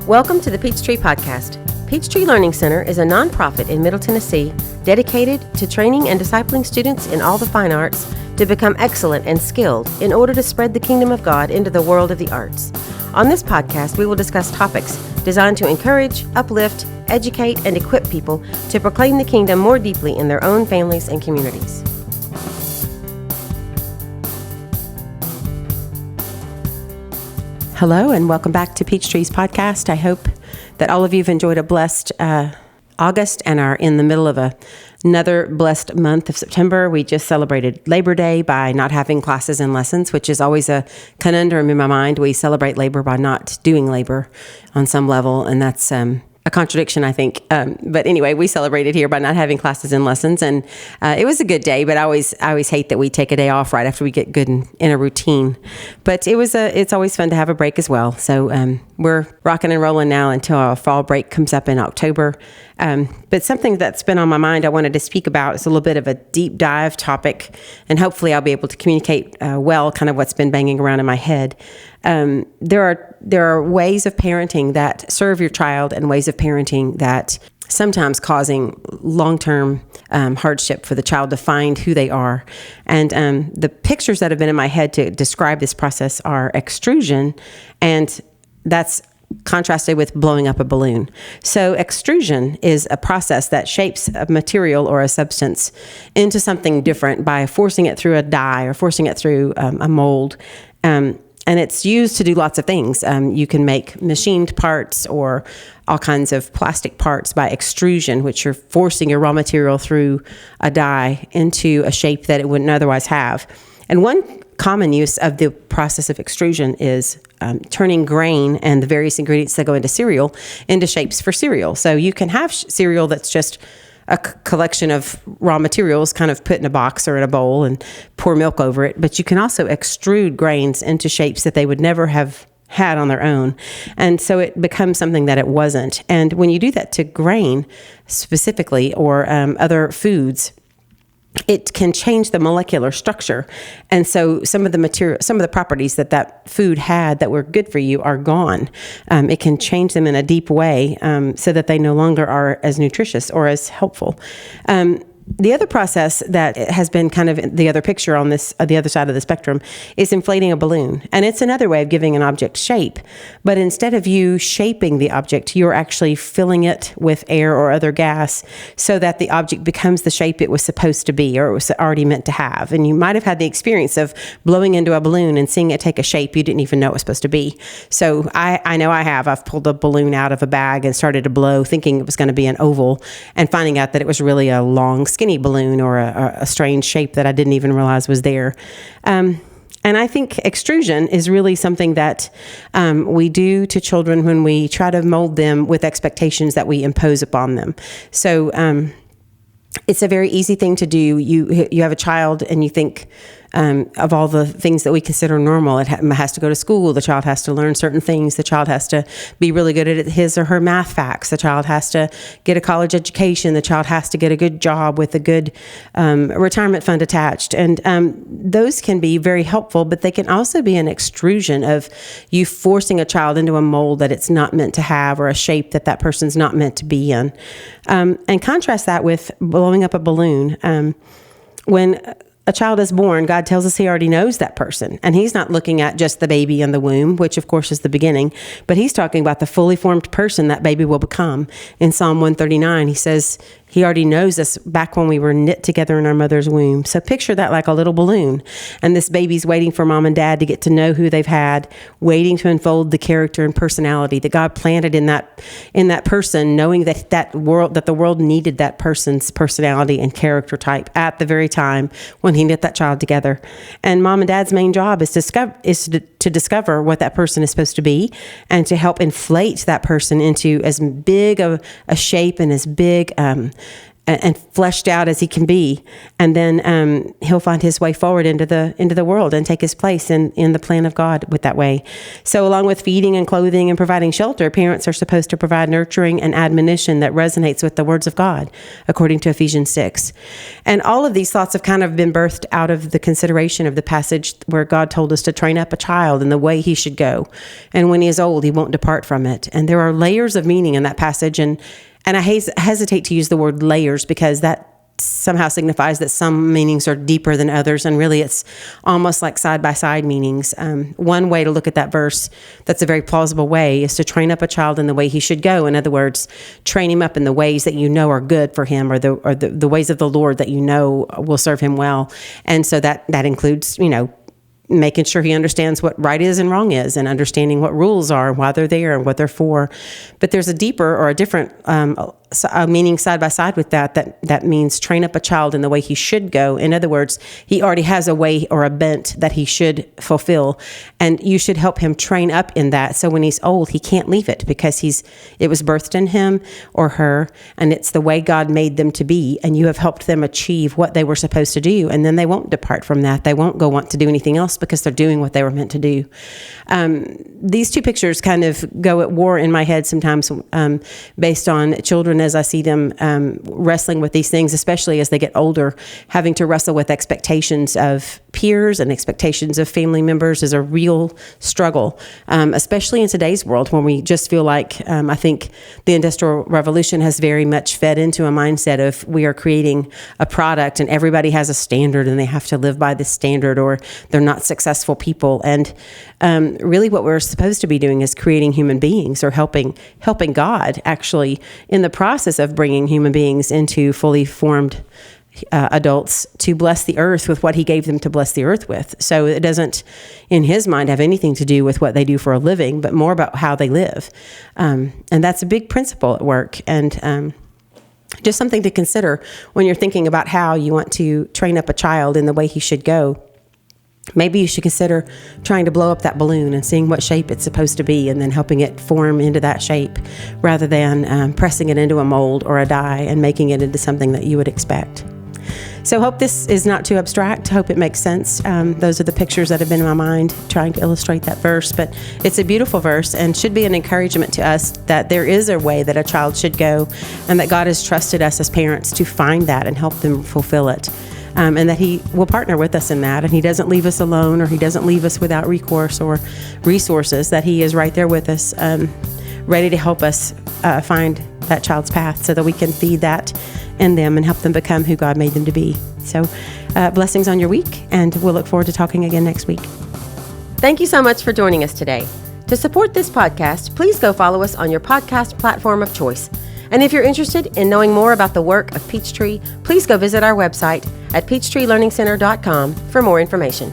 Welcome to the Peachtree Podcast. Peachtree Learning Center is a nonprofit in Middle Tennessee dedicated to training and discipling students in all the fine arts to become excellent and skilled in order to spread the kingdom of God into the world of the arts. On this podcast, we will discuss topics designed to encourage, uplift, educate, and equip people to proclaim the kingdom more deeply in their own families and communities. Hello, and welcome back to Peachtree's podcast. I hope that all of you have enjoyed a blessed August and are in the middle of another blessed month of September. We just celebrated Labor Day by not having classes and lessons, which is always a conundrum in my mind. We celebrate labor by not doing labor on some level, and that's a contradiction, I think. But anyway, we celebrated here by not having classes and lessons, and it was a good day. But I always hate that we take a day off right after we get good in a routine. But it's always fun to have a break as well. So we're rocking and rolling now until our fall break comes up in October. But something that's been on my mind I wanted to speak about is a little bit of a deep dive topic, and hopefully I'll be able to communicate well kind of what's been banging around in my head. There are ways of parenting that serve your child and ways of parenting that sometimes causing long-term hardship for the child to find who they are. And the pictures that have been in my head to describe this process are extrusion, and that's contrasted with blowing up a balloon. So extrusion is a process that shapes a material or a substance into something different by forcing it through a die or forcing it through a mold. And it's used to do lots of things. You can make machined parts or all kinds of plastic parts by extrusion, which you're forcing your raw material through a die into a shape that it wouldn't otherwise have. And one common use of the process of extrusion is turning grain and the various ingredients that go into cereal into shapes for cereal. So you can have cereal that's just a collection of raw materials kind of put in a box or in a bowl and pour milk over it. But you can also extrude grains into shapes that they would never have had on their own. And so it becomes something that it wasn't. And when you do that to grain specifically or other foods, it can change the molecular structure. And so some of the properties that food had that were good for you are gone. It can change them in a deep way so that they no longer are as nutritious or as helpful. The other process that has been kind of the other picture on this, the other side of the spectrum, is inflating a balloon. And it's another way of giving an object shape. But instead of you shaping the object, you're actually filling it with air or other gas so that the object becomes the shape it was supposed to be or it was already meant to have. And you might have had the experience of blowing into a balloon and seeing it take a shape you didn't even know it was supposed to be. So I know I have. I've pulled a balloon out of a bag and started to blow thinking it was going to be an oval and finding out that it was really a long, skinny balloon or a strange shape that I didn't even realize was there. And I think extrusion is really something that we do to children when we try to mold them with expectations that we impose upon them. So it's a very easy thing to do. You have a child and you think of all the things that we consider normal. It has to go to school. The child has to learn certain things. The child has to be really good at his or her math facts. The child has to get a college education. The child has to get a good job with a good retirement fund attached. And those can be very helpful, but they can also be an extrusion of you forcing a child into a mold that it's not meant to have or a shape that person's not meant to be in. And contrast that with blowing up a balloon. When a child is born, God tells us he already knows that person. And he's not looking at just the baby in the womb, which of course is the beginning, but he's talking about the fully formed person that baby will become. In Psalm 139, he says he already knows us back when we were knit together in our mother's womb. So picture that like a little balloon. And this baby's waiting for mom and dad to get to know who they've had, waiting to unfold the character and personality that God planted in that person, knowing that the world needed that person's personality and character type at the very time when he knit that child together. And mom and dad's main job is to discover what that person is supposed to be and to help inflate that person into as big of a shape and as big and fleshed out as he can be, and then he'll find his way forward into the world and take his place in the plan of God with that way. So along with feeding and clothing and providing shelter, parents are supposed to provide nurturing and admonition that resonates with the words of God, according to Ephesians 6. And all of these thoughts have kind of been birthed out of the consideration of the passage where God told us to train up a child in the way he should go, and when he is old, he won't depart from it. And there are layers of meaning in that passage, and I hesitate to use the word layers because that somehow signifies that some meanings are deeper than others, and really it's almost like side-by-side meanings. One way to look at that verse that's a very plausible way is to train up a child in the way he should go. In other words, train him up in the ways that you know are good for him, or the ways of the Lord that you know will serve him well. And so that includes, making sure he understands what right is and wrong is, and understanding what rules are, why they're there, and what they're for. But there's a deeper or a different meaning side by side with that means train up a child in the way he should go. In other words, he already has a way or a bent that he should fulfill, and you should help him train up in that. So when he's old, he can't leave it because it was birthed in him or her, and it's the way God made them to be, and you have helped them achieve what they were supposed to do, and then they won't depart from that. They won't go want to do anything else because they're doing what they were meant to do. These two pictures kind of go at war in my head sometimes based on children as I see them wrestling with these things, especially as they get older. Having to wrestle with expectations of peers and expectations of family members is a real struggle, especially in today's world when we just feel like, I think the Industrial Revolution has very much fed into a mindset of we are creating a product and everybody has a standard and they have to live by this standard or they're not successful people. And really what we're supposed to be doing is creating human beings, or helping God actually in the process of bringing human beings into fully formed adults to bless the earth with what he gave them to bless the earth with. So it doesn't, in his mind, have anything to do with what they do for a living, but more about how they live. And that's a big principle at work. And just something to consider when you're thinking about how you want to train up a child in the way he should go. Maybe you should consider trying to blow up that balloon and seeing what shape it's supposed to be and then helping it form into that shape rather than pressing it into a mold or a die and making it into something that you would expect. So hope this is not too abstract. Hope it makes sense. Those are the pictures that have been in my mind trying to illustrate that verse. But it's a beautiful verse and should be an encouragement to us that there is a way that a child should go, and that God has trusted us as parents to find that and help them fulfill it. And that he will partner with us in that, and he doesn't leave us alone, or he doesn't leave us without recourse or resources, that he is right there with us, ready to help us find that child's path so that we can feed that in them and help them become who God made them to be. So blessings on your week, and we'll look forward to talking again next week. Thank you so much for joining us today. To support this podcast, please go follow us on your podcast platform of choice. And if you're interested in knowing more about the work of Peachtree, please go visit our website at peachtreelearningcenter.com for more information.